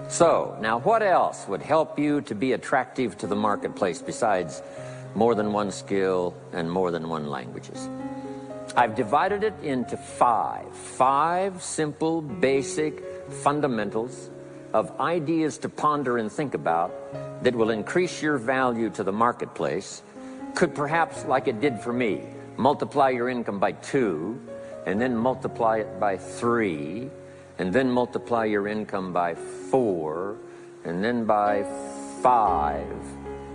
So, now what else would help you to be attractive to the marketplace besides more than one skill and more than one languages? I've divided it into five simple, basic fundamentals of ideas to ponder and think about that will increase your value to the marketplace. Could perhaps, like it did for me, multiply your income by 2, and then multiply it by 3, and then multiply your income by 4, and then by 5.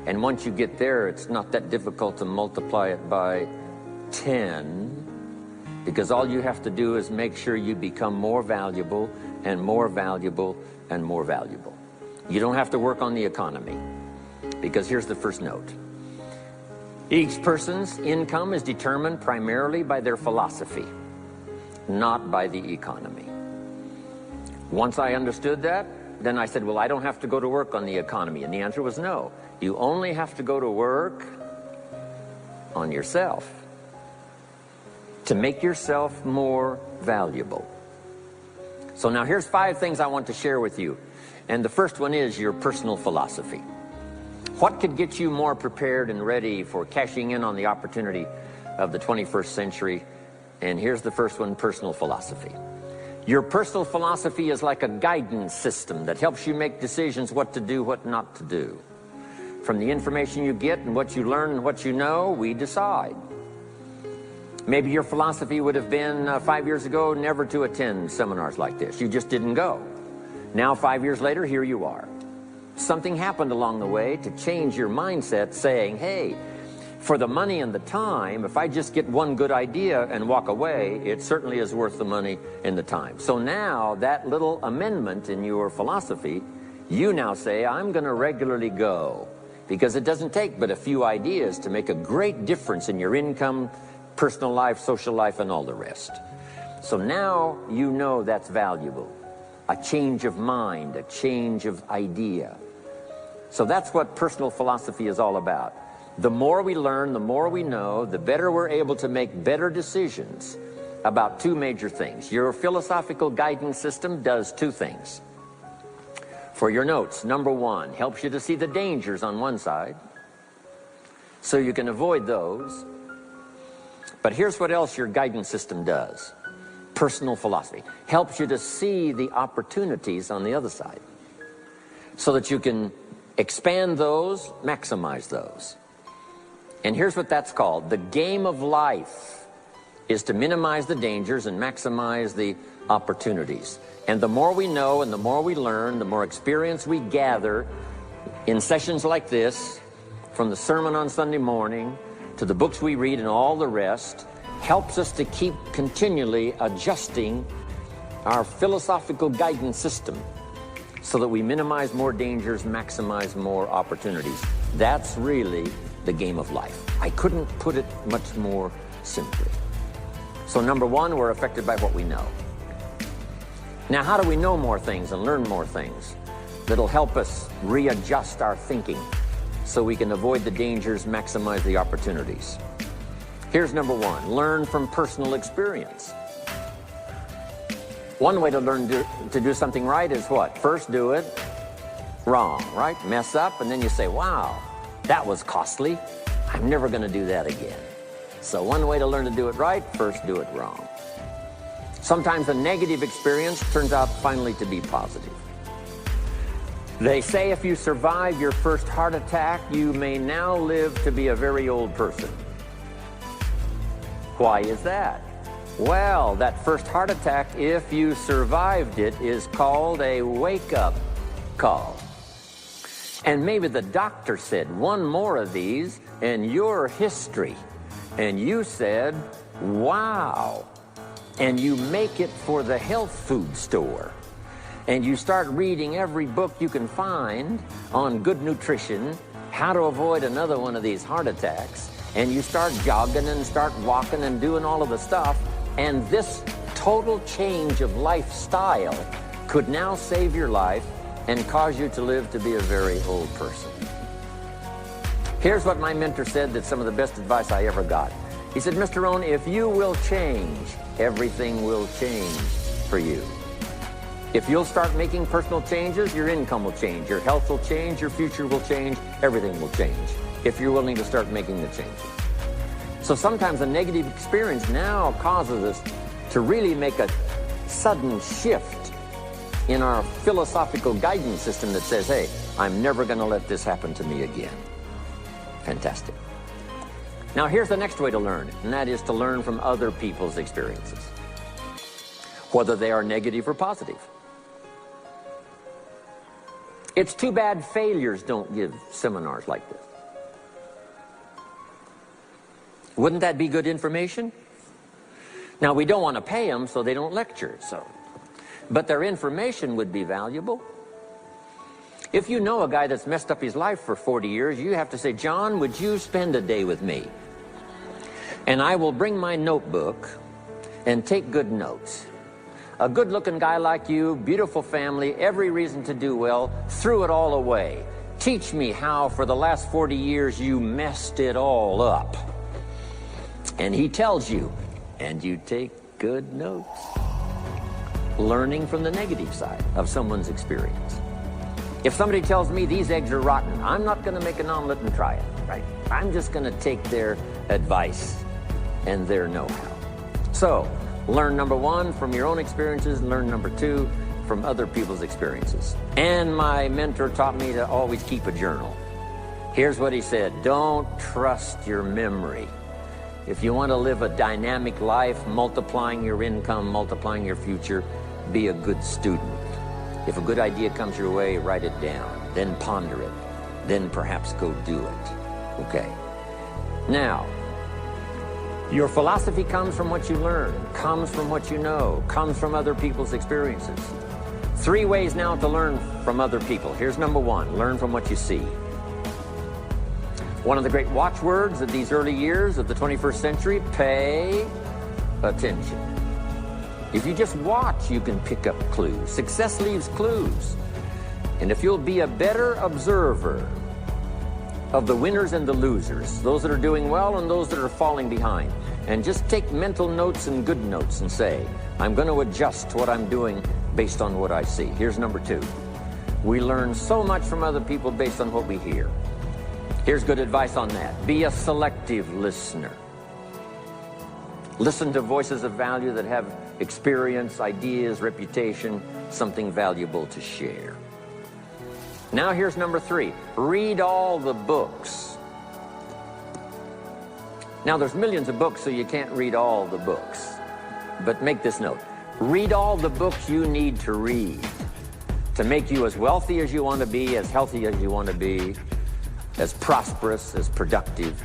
And once you get there, it's not that difficult to multiply it by 10, because all you have to do is make sure you become more valuable and more valuable and more valuable. You don't have to work on the economy, because here's the first note. Each person's income is determined primarily by their philosophy, not by the economy. Once I understood that, then I said, well, I don't have to go to work on the economy. And the answer was no. You only have to go to work on yourself to make yourself more valuable. So now here's 5 things I want to share with you. And the first one is your personal philosophy. What could get you more prepared and ready for cashing in on the opportunity of the 21st century? And here's the first one, personal philosophy. Your personal philosophy is like a guidance system that helps you make decisions what to do, what not to do. From the information you get and what you learn and what you know, we decide. Maybe your philosophy would have been 5 years ago never to attend seminars like this. You just didn't go. Now 5 years later, here you are. Something happened along the way to change your mindset, saying, hey, for the money and the time, if I just get one good idea and walk away, it certainly is worth the money and the time. So now that little amendment in your philosophy, you now say, I'm going to regularly go. because it doesn't take but a few ideas to make a great difference in your income, personal life, social life, and all the rest. So now you know that's valuable. A change of mind, a change of idea. So that's what personal philosophy is all about. The more we learn, the more we know, the better we're able to make better decisions about two major things. Your philosophical guidance system does two things. For your notes, number one, helps you to see the dangers on one side, so you can avoid those. But here's what else your guidance system does. Personal philosophy helps you to see the opportunities on the other side, so that you can expand those, maximize those. And here's what that's called. The game of life is to minimize the dangers and maximize the opportunities. And the more we know and the more we learn, the more experience we gather in sessions like this, from the sermon on Sunday morning to the books we read and all the rest, helps us to keep continually adjusting our philosophical guidance system so that we minimize more dangers, maximize more opportunities. That's really the game of life. I couldn't put it much more simply. So number one, we're affected by what we know. Now, how do we know more things and learn more things that'll help us readjust our thinking so we can avoid the dangers, maximize the opportunities? Here's number one, learn from personal experience. One way to learn to do something right is what? First, do it wrong, right? Mess up, and then you say, wow, that was costly. I'm never going to do that again. So one way to learn to do it right, first do it wrong. Sometimes a negative experience turns out finally to be positive. They say if you survive your first heart attack, you may now live to be a very old person. Why is that? Well, that first heart attack, if you survived it, is called a wake-up call. And maybe the doctor said, one more of these and you're history. And you said, wow. And you make it for the health food store. And you start reading every book you can find on good nutrition, how to avoid another one of these heart attacks. And you start jogging and start walking and doing all of the stuff. And this total change of lifestyle could now save your life and cause you to live to be a very old person. Here's what my mentor said, that's some of the best advice I ever got. He said, Mr. Rohn, if you will change, everything will change for you. If you'll start making personal changes, your income will change, your health will change, your future will change, everything will change, if you're willing to start making the changes. So sometimes a negative experience now causes us to really make a sudden shift in our philosophical guidance system that says, hey, I'm never going to let this happen to me again. Fantastic. Now here's the next way to learn, and that is to learn from other people's experiences, whether they are negative or positive. It's too bad failures don't give seminars like this. Wouldn't that be good information? Now, we don't want to pay them, so they don't lecture, but their information would be valuable. If you know a guy that's messed up his life for 40 years, you have to say, John, would you spend a day with me? And I will bring my notebook and take good notes. A good-looking guy like you, beautiful family, every reason to do well, threw it all away. Teach me how for the last 40 years you messed it all up. And he tells you, and you take good notes. Learning from the negative side of someone's experience. If somebody tells me these eggs are rotten, I'm not going to make an omelet and try it, right? I'm just going to take their advice and their know-how. So, learn number one from your own experiences, learn number two from other people's experiences. And my mentor taught me to always keep a journal. Here's what he said, don't trust your memory. If you want to live a dynamic life, multiplying your income, multiplying your future, be a good student. If a good idea comes your way, write it down, then ponder it, then perhaps go do it. Okay. Now, your philosophy comes from what you learn, comes from what you know, comes from other people's experiences. 3 ways now to learn from other people. Here's number one, learn from what you see. One of the great watchwords of these early years of the 21st century, pay attention. If you just watch, you can pick up clues. Success leaves clues. And if you'll be a better observer of the winners and the losers, those that are doing well and those that are falling behind, and just take mental notes and good notes and say, I'm going to adjust what I'm doing based on what I see. Here's number 2. We learn so much from other people based on what we hear. Here's good advice on that. Be a selective listener. Listen to voices of value that have experience, ideas, reputation, something valuable to share. Now here's number 3. Read all the books. Now there's millions of books, so you can't read all the books. But make this note. Read all the books you need to read to make you as wealthy as you want to be, as healthy as you want to be, as prosperous, as productive,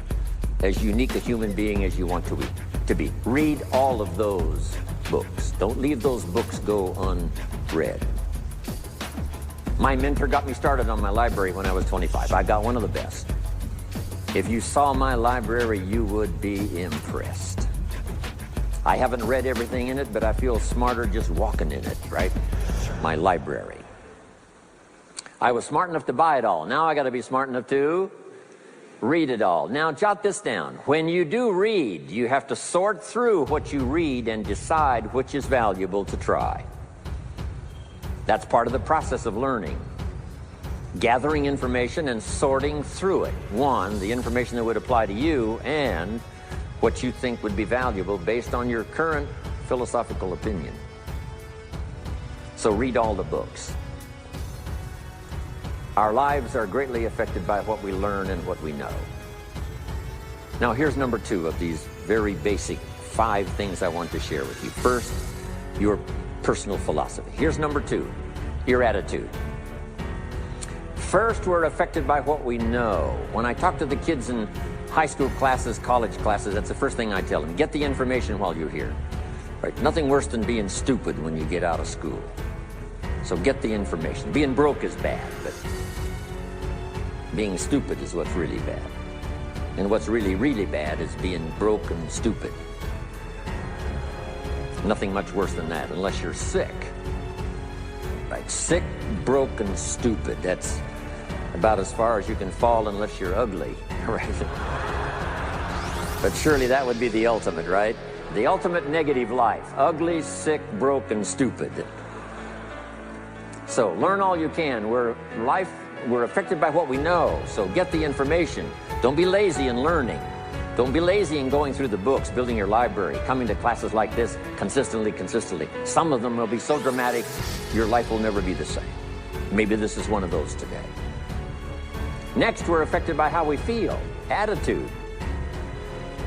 as unique a human being as you want to be. Read all of those books. Don't leave those books go unread. My mentor got me started on my library when I was 25. I got one of the best. If you saw my library, you would be impressed. I haven't read everything in it, but I feel smarter just walking in it, right? My library. I was smart enough to buy it all. Now I got to be smart enough to read it all. Now jot this down. When you do read, you have to sort through what you read and decide which is valuable to try. That's part of the process of learning. Gathering information and sorting through it. One, the information that would apply to you, and what you think would be valuable based on your current philosophical opinion. So read all the books. Our lives are greatly affected by what we learn and what we know. Now here's number 2 of these very basic 5 things I want to share with you. First, your personal philosophy. Here's number 2, your attitude. First, we're affected by what we know. When I talk to the kids in high school classes, college classes, that's the first thing I tell them. Get the information while you're here. Right? Nothing worse than being stupid when you get out of school. So get the information. Being broke is bad, but being stupid is what's really bad. And what's really, really bad is being broke and stupid. Nothing much worse than that, unless you're sick. Right? Sick, broke, and stupid. That's about as far as you can fall unless you're ugly, right? But surely that would be the ultimate, right? The ultimate negative life. Ugly, sick, broke, and stupid. So learn all you can. We're affected by what we know, so get the information. Don't be lazy in learning. Don't be lazy in going through the books, building your library, coming to classes like this consistently. Some of them will be so dramatic, your life will never be the same. Maybe this is one of those today. Next, we're affected by how we feel, attitude.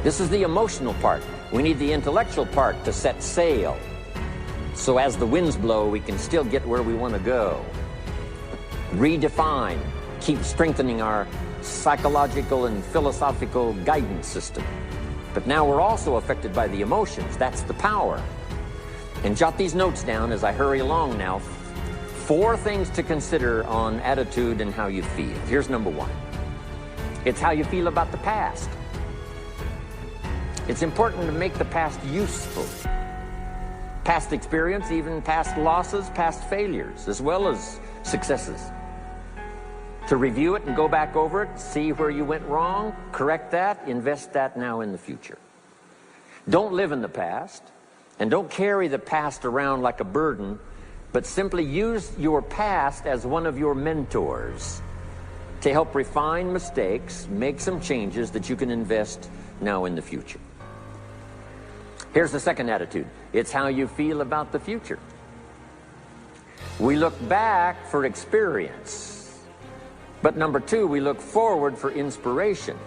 This is the emotional part. We need the intellectual part to set sail. So as the winds blow, we can still get where we want to go. Redefine, keep strengthening our psychological and philosophical guidance system. But now we're also affected by the emotions. That's the power. And jot these notes down as I hurry along now. 4 things to consider on attitude and how you feel. Here's number 1. It's how you feel about the past. It's important to make the past useful. Past experience, even past losses, past failures, as well as successes. To review it and go back over it, see where you went wrong, correct that, invest that now in the future. Don't live in the past, and don't carry the past around like a burden, but simply use your past as one of your mentors to help refine mistakes, make some changes that you can invest now in the future. Here's the second attitude. It's how you feel about the future. We look back for experience. But number 2, we look forward for inspiration.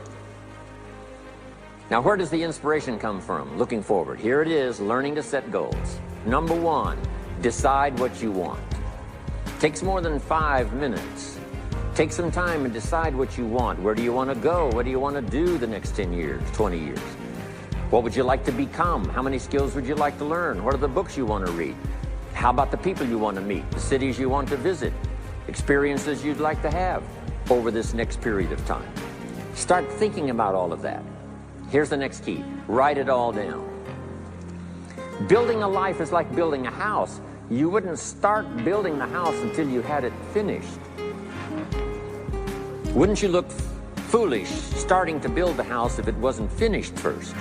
Now, where does the inspiration come from? Looking forward. Here it is, learning to set goals. Number 1, decide what you want. Takes more than 5 minutes. Take some time and decide what you want. Where do you want to go? What do you want to do the next 10 years, 20 years? What would you like to become? How many skills would you like to learn? What are the books you want to read? How about the people you want to meet? The cities you want to visit? Experiences you'd like to have over this next period of time. Start thinking about all of that. Here's the next key. Write it all down. Building a life is like building a house. You wouldn't start building the house until you had it finished. Wouldn't you look foolish starting to build the house if it wasn't finished first?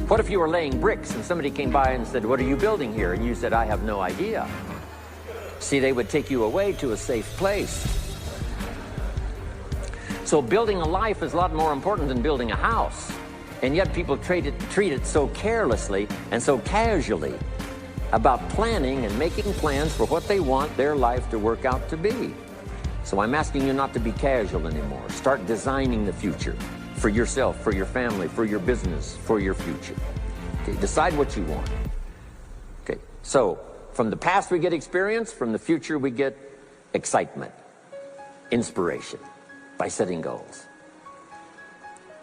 What if you were laying bricks and somebody came by and said, "What are you building here?" And you said, "I have no idea." See, they would take you away to a safe place. So building a life is a lot more important than building a house. And yet people treat it so carelessly and so casually about planning and making plans for what they want their life to work out to be. So I'm asking you not to be casual anymore. Start designing the future for yourself, for your family, for your business, for your future. Okay, decide what you want. Okay, so from the past we get experience, from the future we get excitement, inspiration by setting goals.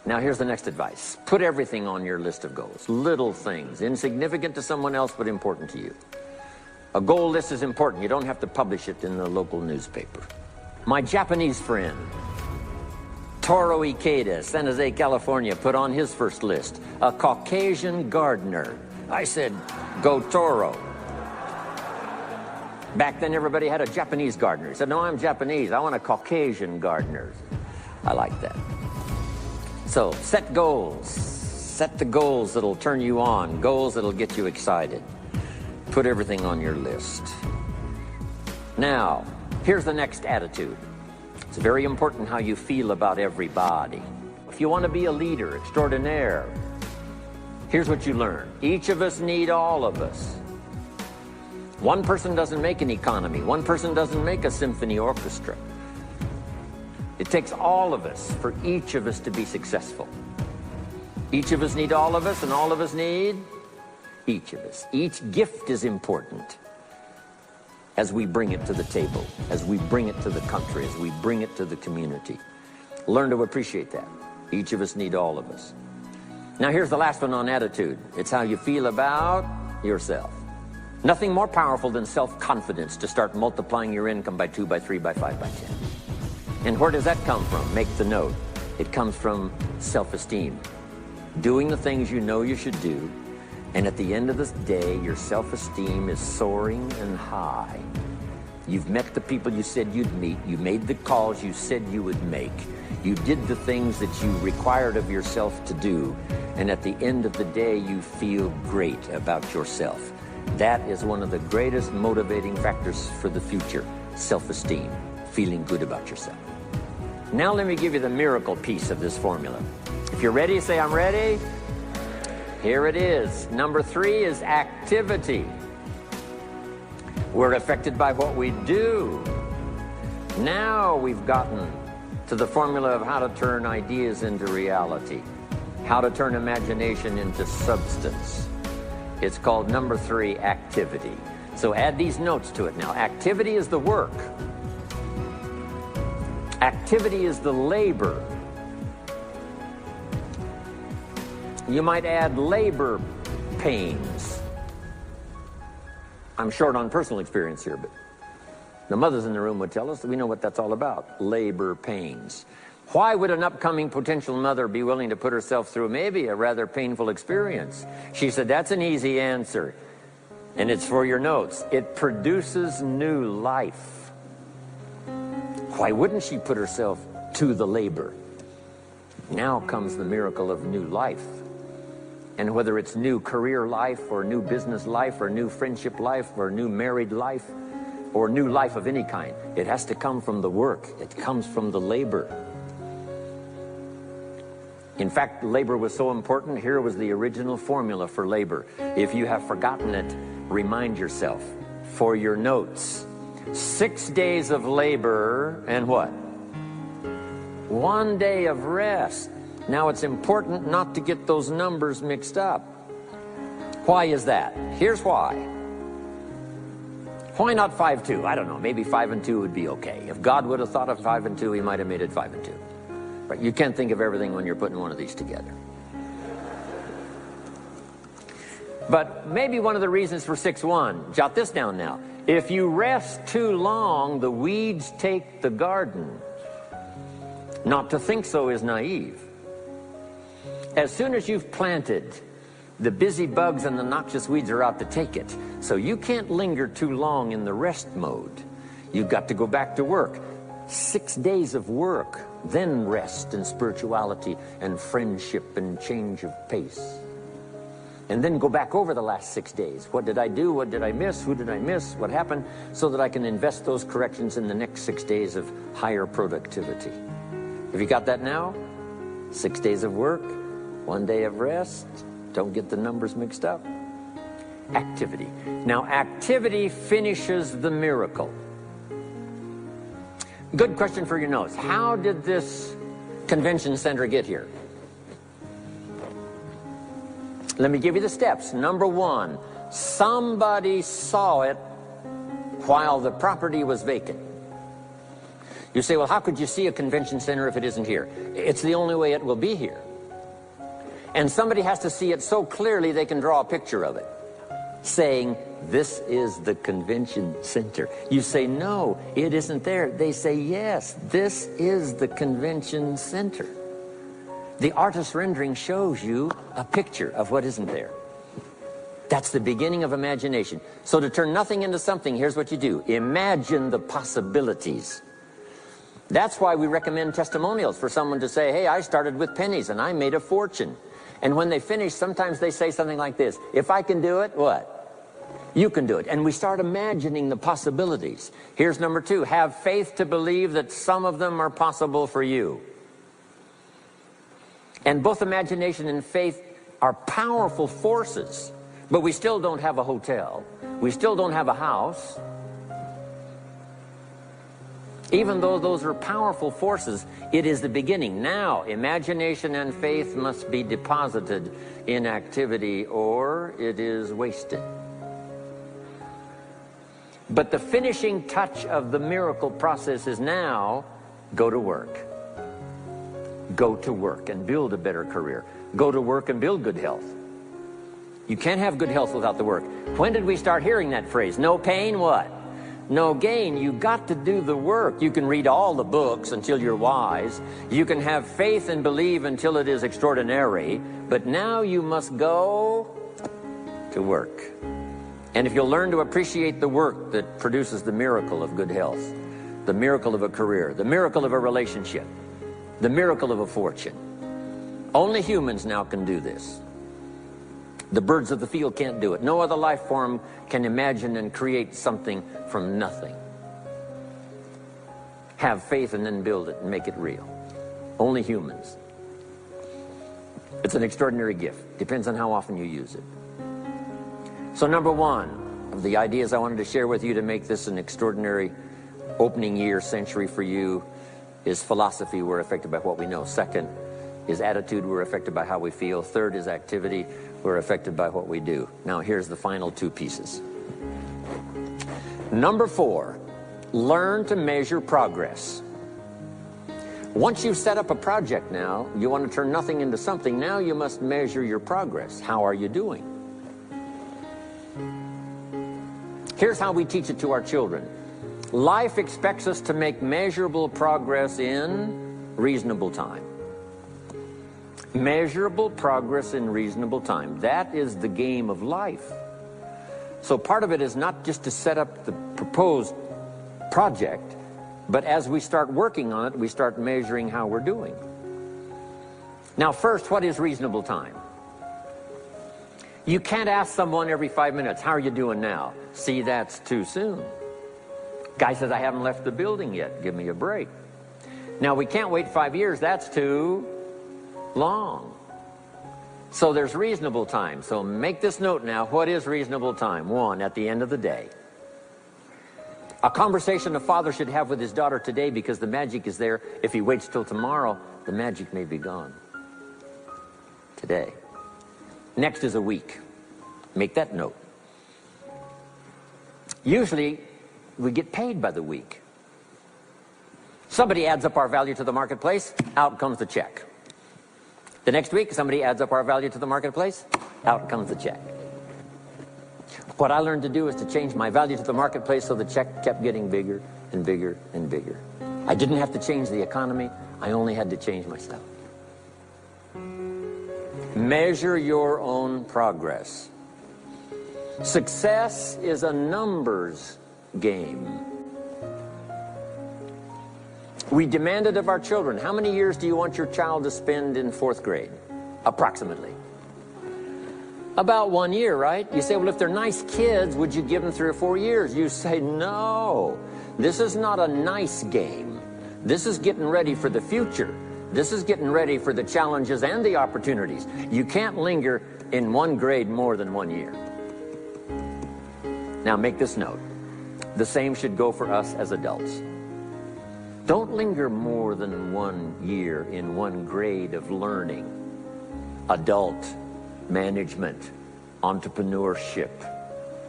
Now here's the next advice. Put everything on your list of goals. Little things, insignificant to someone else but important to you. A goal list is important. You don't have to publish it in the local newspaper. My Japanese friend, Toro Ikeda, San Jose, California, put on his first list, a Caucasian gardener. I said, go Toro. Back then everybody had a Japanese gardener. He said, no, I'm Japanese. I want a Caucasian gardener. I like that. So set goals. Set the goals that'll turn you on, goals that'll get you excited. Put everything on your list. Now, here's the next attitude. It's very important how you feel about everybody. If you want to be a leader extraordinaire, here's what you learn. Each of us need all of us. One person doesn't make an economy. One person doesn't make a symphony orchestra. It takes all of us for each of us to be successful. Each of us need all of us, and all of us need each of us. Each gift is important as we bring it to the table, as we bring it to the country, as we bring it to the community. Learn to appreciate that. Each of us need all of us. Now here's the last one on attitude. It's how you feel about yourself. Nothing more powerful than self-confidence to start multiplying your income by 2, by 3, by 5, by 10. And where does that come from? Make the note. It comes from self-esteem. Doing the things you know you should do, and at the end of this day, your self-esteem is soaring and high. You've met the people you said you'd meet. You made the calls you said you would make. You did the things that you required of yourself to do. And at the end of the day, you feel great about yourself. That is one of the greatest motivating factors for the future, self-esteem, feeling good about yourself. Now let me give you the miracle piece of this formula. If you're ready, say, I'm ready. Here it is. Number 3 is activity. We're affected by what we do. Now we've gotten to the formula of how to turn ideas into reality, how to turn imagination into substance. It's called number 3, activity. So add these notes to it now. Activity is the work. Activity is the labor. You might add labor pains. I'm short on personal experience here, but the mothers in the room would tell us that we know what that's all about, labor pains. Why would an upcoming potential mother be willing to put herself through maybe a rather painful experience? She said, that's an easy answer, and it's for your notes. It produces new life. Why wouldn't she put herself to the labor? Now comes the miracle of new life. And whether it's new career life or new business life or new friendship life or new married life or new life of any kind, it has to come from the work. It comes from the labor. In fact, labor was so important. Here was the original formula for labor. If you have forgotten it, remind yourself. For your notes, 6 days of labor and what? 1 day of rest. Now it's important not to get those numbers mixed up. Why is that? Here's why. Why not 5-2? I don't know, maybe 5 and 2 would be okay. If God would have thought of 5 and 2, he might have made it 5 and 2. But you can't think of everything when you're putting one of these together. But maybe one of the reasons for 6-1, jot this down now. If you rest too long, the weeds take the garden. Not to think so is naive. As soon as you've planted, the busy bugs and the noxious weeds are out to take it. So you can't linger too long in the rest mode. You've got to go back to work. 6 days of work, then rest and spirituality and friendship and change of pace. And then go back over the last 6 days. What did I do? What did I miss? Who did I miss? What happened? So that I can invest those corrections in the next 6 days of higher productivity. Have you got that now? 6 days of work, 1 day of rest. Don't get the numbers mixed up. Activity. Now, activity finishes the miracle. Good question for your notes. How did this convention center get here? Let me give you the steps. Number one, somebody saw it while the property was vacant. You say, well, how could you see a convention center if it isn't here? It's the only way it will be here. And somebody has to see it so clearly they can draw a picture of it, saying, this is the convention center. You say, no, it isn't there. They say, yes, this is the convention center. The artist's rendering shows you a picture of what isn't there. That's the beginning of imagination. So to turn nothing into something, here's what you do. Imagine the possibilities. That's why we recommend testimonials for someone to say, hey, I started with pennies and I made a fortune. And when they finish, sometimes they say something like this. If I can do it, what? You can do it. And we start imagining the possibilities. Here's number two. Have faith to believe that some of them are possible for you. And both imagination and faith are powerful forces. But we still don't have a hotel. We still don't have a house. Even though those are powerful forces, it is the beginning. Now, imagination and faith must be deposited in activity or it is wasted. But the finishing touch of the miracle process is now, go to work. Go to work and build a better career. Go to work and build good health. You can't have good health without the work. When did we start hearing that phrase? No pain, what? No gain. You got to do the work. You can read all the books until you're wise. You can have faith and believe until it is extraordinary. But now you must go to work. And if you'll learn to appreciate the work that produces the miracle of good health, the miracle of a career, the miracle of a relationship, the miracle of a fortune. Only humans now can do this. The birds of the field can't do it. No other life form can imagine and create something from nothing. Have faith and then build it and make it real. Only humans. It's an extraordinary gift. Depends on how often you use it. So number one of the ideas I wanted to share with you to make this an extraordinary opening year century for you is philosophy. We're affected by what we know. Second is attitude. We're affected by how we feel. Third is activity. We're affected by what we do. Now here's the final two pieces. Number four, learn to measure progress. Once you've set up a project now, you want to turn nothing into something. Now you must measure your progress. How are you doing? Here's how we teach it to our children. Life expects us to make measurable progress in reasonable time. Measurable progress in reasonable time. That is the game of life. So part of it is not just to set up the proposed project, but as we start working on it, we start measuring how we're doing. Now first, what is reasonable time? You can't ask someone every 5 minutes, how are you doing now? See, that's too soon. Guy says, I haven't left the building yet. Give me a break. Now, we can't wait 5 years. That's too long. So there's reasonable time. So make this note now. What is reasonable time? One, at the end of the day. A conversation a father should have with his daughter today, because the magic is there. If he waits till tomorrow, the magic may be gone. Today. Next is a week. Make that note. Usually, we get paid by the week. Somebody adds up our value to the marketplace, out comes the check. The next week, somebody adds up our value to the marketplace, out comes the check. What I learned to do is to change my value to the marketplace so the check kept getting bigger and bigger and bigger. I didn't have to change the economy. I only had to change myself. Measure your own progress. Success is a numbers game. We demanded of our children, how many years do you want your child to spend in 4th grade? Approximately. About 1 year, right? You say, well, if they're nice kids, would you give them 3 or 4 years? You say, no. This is not a nice game. This is getting ready for the future. This is getting ready for the challenges and the opportunities. You can't linger in 1 grade more than 1 year. Now make this note. The same should go for us as adults. Don't linger more than 1 year in 1 grade of learning. Adult, management, entrepreneurship,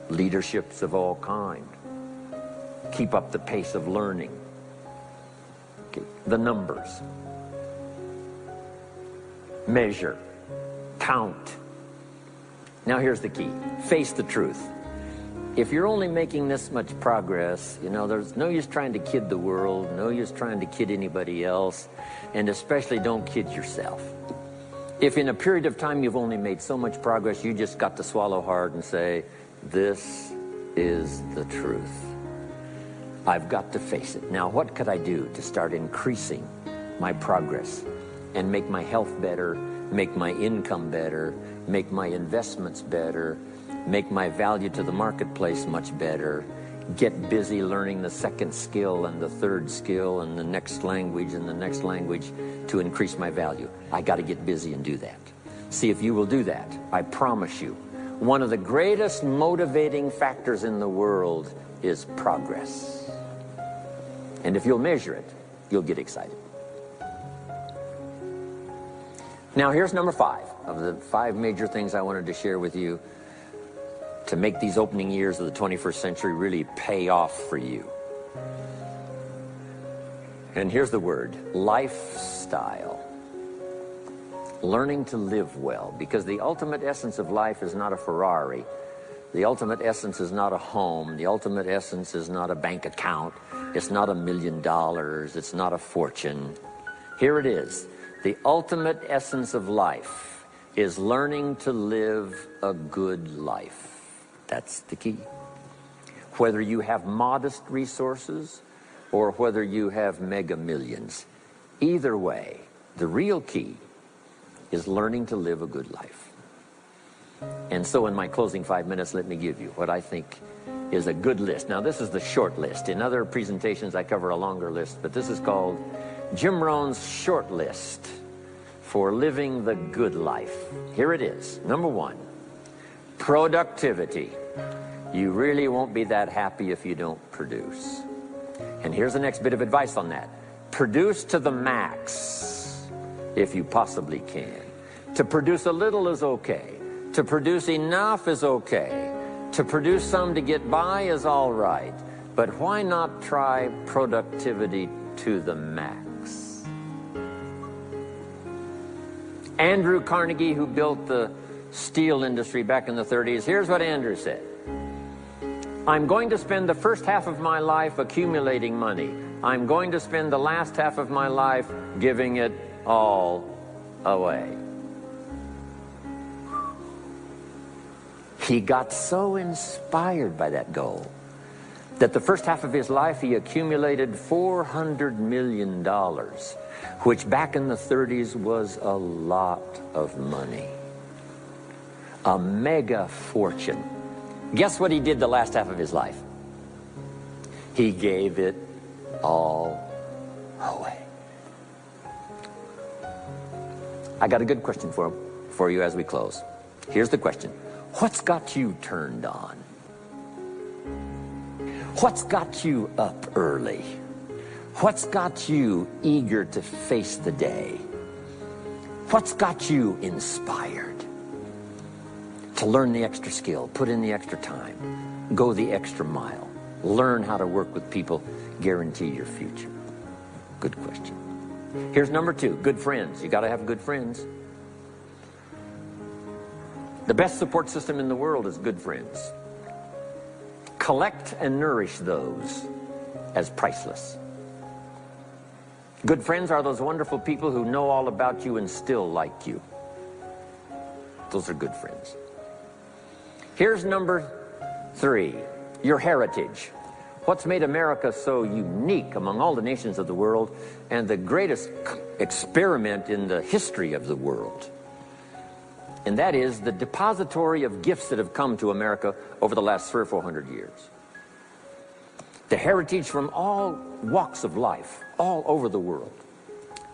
leaderships of all kind. Keep up the pace of learning. Okay. The numbers. Measure. Count. Now here's the key. Face the truth. If you're only making this much progress, you know, there's no use trying to kid the world, no use trying to kid anybody else, and especially don't kid yourself. If in a period of time you've only made so much progress, you just got to swallow hard and say, this is the truth. I've got to face it. Now, what could I do to start increasing my progress and make my health better, make my income better, make my investments better, make my value to the marketplace much better, get busy learning the 2nd skill and the 3rd skill and the next language and the next language to increase my value? I got to get busy and do that. See if you will do that. I promise you, one of the greatest motivating factors in the world is progress. And if you'll measure it, you'll get excited. Now here's number 5 of the 5 major things I wanted to share with you to make these opening years of the 21st century really pay off for you. And here's the word, lifestyle. Learning to live well, because the ultimate essence of life is not a Ferrari. The ultimate essence is not a home. The ultimate essence is not a bank account. It's not $1 million. It's not a fortune. Here it is. The ultimate essence of life is learning to live a good life. That's the key. Whether you have modest resources or whether you have mega millions, either way, the real key is learning to live a good life. And so in my closing 5 minutes, let me give you what I think is a good list. Now, this is the short list. In other presentations, I cover a longer list, but this is called Jim Rohn's short list for living the good life. Here it is. Number 1, productivity. You really won't be that happy if you don't produce. And here's the next bit of advice on that. Produce to the max if you possibly can. To produce a little is okay. To produce enough is okay. To produce some to get by is all right. But why not try productivity to the max? Andrew Carnegie, who built the steel industry back in the 30s, here's what Andrew said. I'm going to spend the first half of my life accumulating money. I'm going to spend the last half of my life giving it all away. He got so inspired by that goal that the first half of his life he accumulated $400 million, which back in the 30s was a lot of money. A mega fortune. Guess what he did the last half of his life? He gave it all away. I got a good question for you as we close. Here's the question. What's got you turned on? What's got you up early? What's got you eager to face the day? What's got you inspired to learn the extra skill, put in the extra time, go the extra mile, learn how to work with people, guarantee your future? Good question. Here's number 2, good friends. You got to have good friends. The best support system in the world is good friends. Collect and nourish those as priceless. Good friends are those wonderful people who know all about you and still like you. Those are good friends. Here's number 3, your heritage. What's made America so unique among all the nations of the world and the greatest experiment in the history of the world? And that is the depository of gifts that have come to America over the last 300 or 400 years. The heritage from all walks of life, all over the world.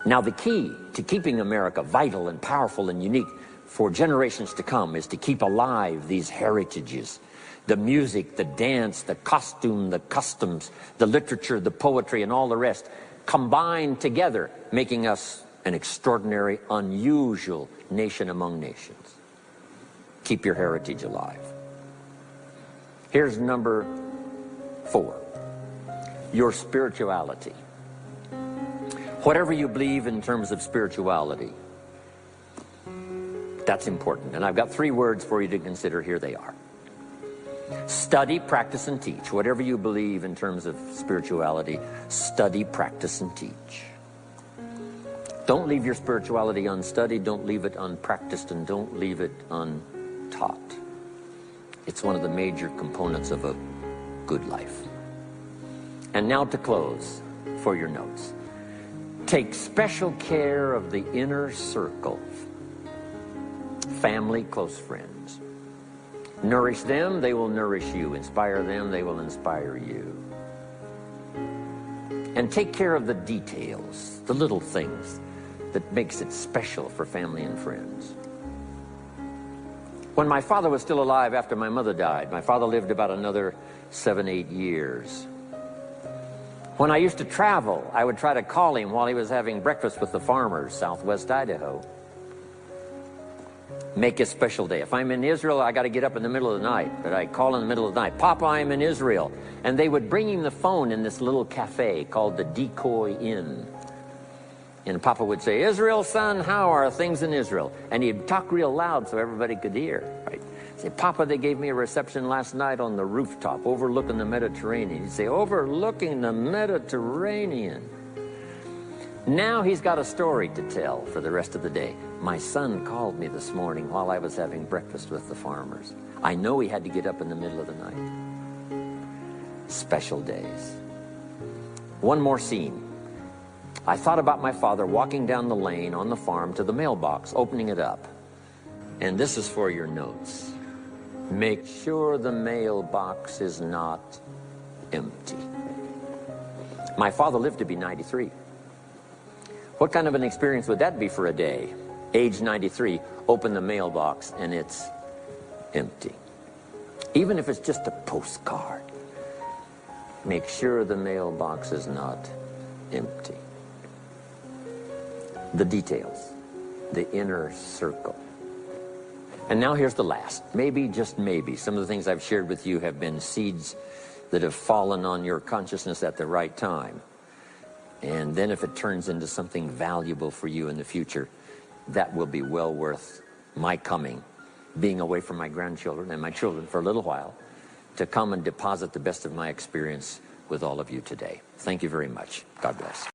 Now, the key to keeping America vital and powerful and unique for generations to come is to keep alive these heritages. The music, the dance, the costume, the customs, the literature, the poetry, and all the rest combined together, making us an extraordinary, unusual nation among nations. Keep your heritage alive. Here's number 4, your spirituality. Whatever you believe in terms of spirituality, that's important. And I've got 3 words for you to consider. Here they are. Study, practice, and teach. Whatever you believe in terms of spirituality, study, practice, and teach. Don't leave your spirituality unstudied, don't leave it unpracticed, and don't leave it untaught. It's one of the major components of a good life. And now to close for your notes. Take special care of the inner circle. Family, close friends. Nourish them, they will nourish you. Inspire them, they will inspire you. And take care of the details, the little things that makes it special for family and friends. When my father was still alive after my mother died, my father lived about another 7, 8 years. When I used to travel, I would try to call him while he was having breakfast with the farmers, southwest Idaho. Make a special day. If I'm in Israel, I got to get up in the middle of the night, but I call in the middle of the night, Papa, I'm in Israel. And they would bring him the phone in this little cafe called the Decoy Inn. And Papa would say, Israel, son, how are things in Israel? And he'd talk real loud so everybody could hear, right? Say, Papa, they gave me a reception last night on the rooftop overlooking the Mediterranean. He'd say, overlooking the Mediterranean. Now he's got a story to tell for the rest of the day. My son called me this morning while I was having breakfast with the farmers. I know he had to get up in the middle of the night. Special days. One more scene. I thought about my father walking down the lane on the farm to the mailbox, opening it up. And this is for your notes. Make sure the mailbox is not empty. My father lived to be 93. What kind of an experience would that be for a day? Age 93, open the mailbox and it's empty. Even if it's just a postcard, make sure the mailbox is not empty. The details, the inner circle. And now here's the last. Maybe, just maybe, some of the things I've shared with you have been seeds that have fallen on your consciousness at the right time. And then if it turns into something valuable for you in the future, that will be well worth my coming, being away from my grandchildren and my children for a little while, to come and deposit the best of my experience with all of you today. Thank you very much. God bless.